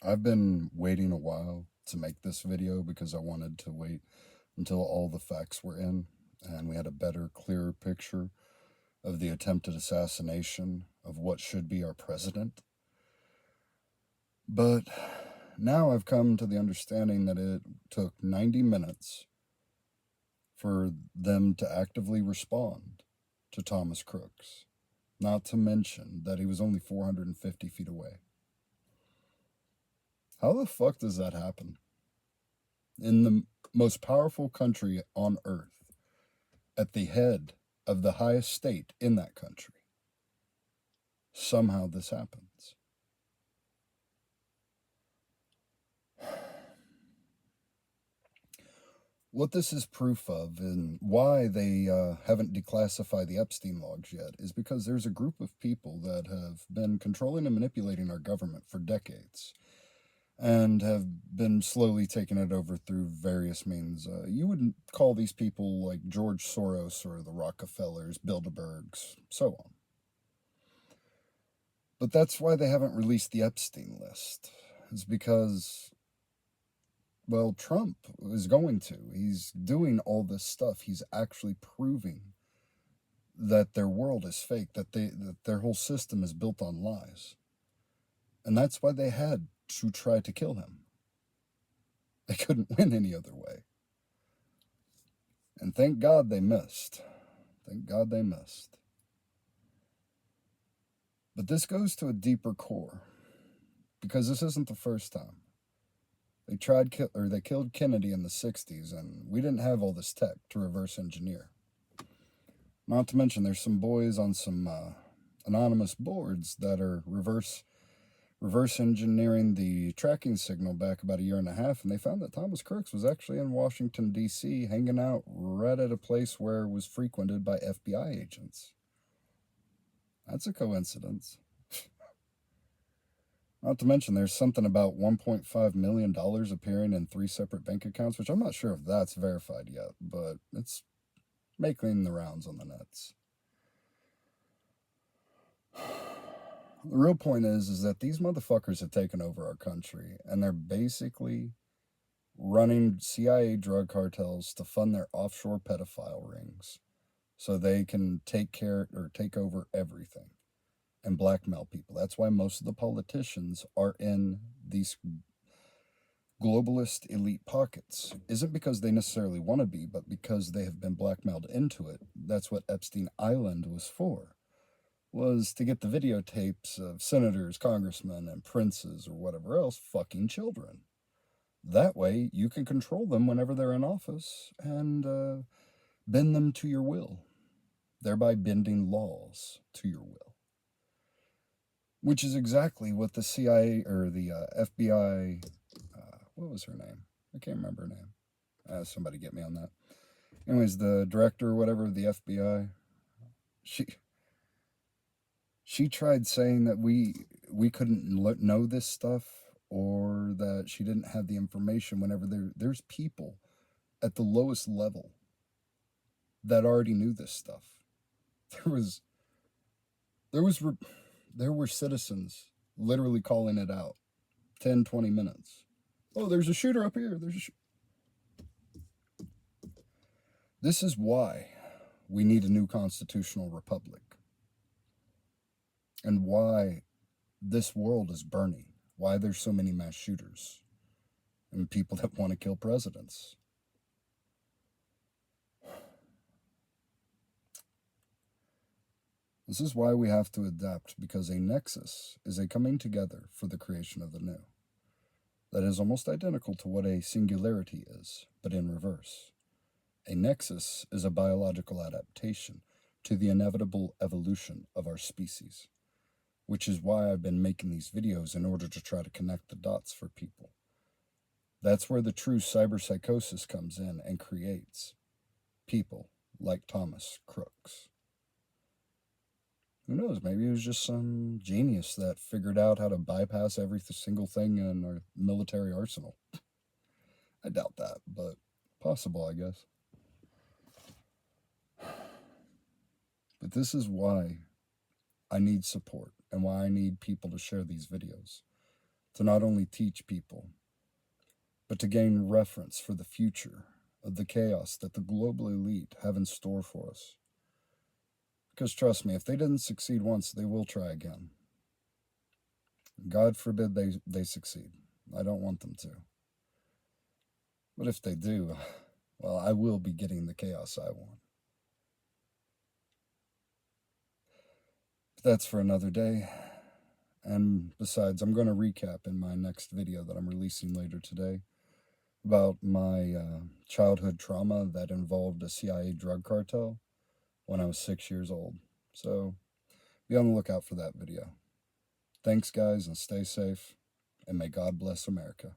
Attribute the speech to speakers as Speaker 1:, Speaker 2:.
Speaker 1: I've been waiting a while to make this video because I wanted to wait until all the facts were in and we had a better, clearer picture of the attempted assassination of what should be our president. But now I've come to the understanding that it took 90 minutes for them to actively respond to Thomas Crooks, not to mention that he was only 450 feet away. How the fuck does that happen? In the most powerful country on earth, at the head of the highest state in that country, somehow this happens. What this is proof of and why they haven't declassified the Epstein logs yet is because there's a group of people that have been controlling and manipulating our government for decades and have been slowly taking it over through various means. You would call these people like George Soros or the Rockefellers, Bilderbergs, so on. But that's why they haven't released the Epstein list, is because, well, Trump is going to. He's doing all this stuff. He's actually proving that their world is fake, that their whole system is built on lies. And that's why they had to try to kill him. They couldn't win any other way. And thank God they missed. Thank God they missed. But this goes to a deeper core, because this isn't the first time. They killed Kennedy in the 60s, and we didn't have all this tech to reverse engineer. Not to mention there's some boys on some anonymous boards that are reverse engineering the tracking signal back about a year and a half, and they found that Thomas Crooks was actually in Washington, D.C., hanging out right at a place where it was frequented by FBI agents. That's a coincidence. Not to mention there's something about $1.5 million appearing in 3 separate bank accounts, which I'm not sure if that's verified yet, but it's making the rounds on the nets. The real point is that these motherfuckers have taken over our country, and they're basically running CIA drug cartels to fund their offshore pedophile rings so they can take over everything and blackmail people. That's why most of the politicians are in these globalist elite pockets. Isn't because they necessarily want to be, but because they have been blackmailed into it. That's what Epstein Island was for, was to get the videotapes of senators, congressmen, and princes or whatever else fucking children. That way you can control them whenever they're in office and bend them to your will, thereby bending laws to your will. Which is exactly what the CIA or the FBI, what was her name? I can't remember her name. Somebody get me on that. Anyways, the director or whatever of the FBI, she tried saying that we couldn't know this stuff, or that she didn't have the information whenever there's people at the lowest level that already knew this stuff. There were citizens literally calling it out 10, 20 minutes. Oh, there's a shooter up here. This is why we need a new constitutional republic, and why this world is burning, why there's so many mass shooters and people that want to kill presidents. This is why we have to adapt, because a nexus is a coming together for the creation of the new. That is almost identical to what a singularity is, but in reverse. A nexus is a biological adaptation to the inevitable evolution of our species, which is why I've been making these videos, in order to try to connect the dots for people. That's where the true cyberpsychosis comes in and creates people like Thomas Crooks. Who knows, maybe it was just some genius that figured out how to bypass every single thing in our military arsenal. I doubt that, but possible, I guess. But this is why I need support, and why I need people to share these videos. to not only teach people, but to gain reference for the future of the chaos that the global elite have in store for us. Because trust me, if they didn't succeed once, they will try again. God forbid they succeed. I don't want them to. But if they do, well, I will be getting the chaos I want. But that's for another day. And besides, I'm going to recap in my next video that I'm releasing later today about my childhood trauma that involved a CIA drug cartel when I was 6 years old. So be on the lookout for that video. Thanks, guys, and stay safe, and may God bless America.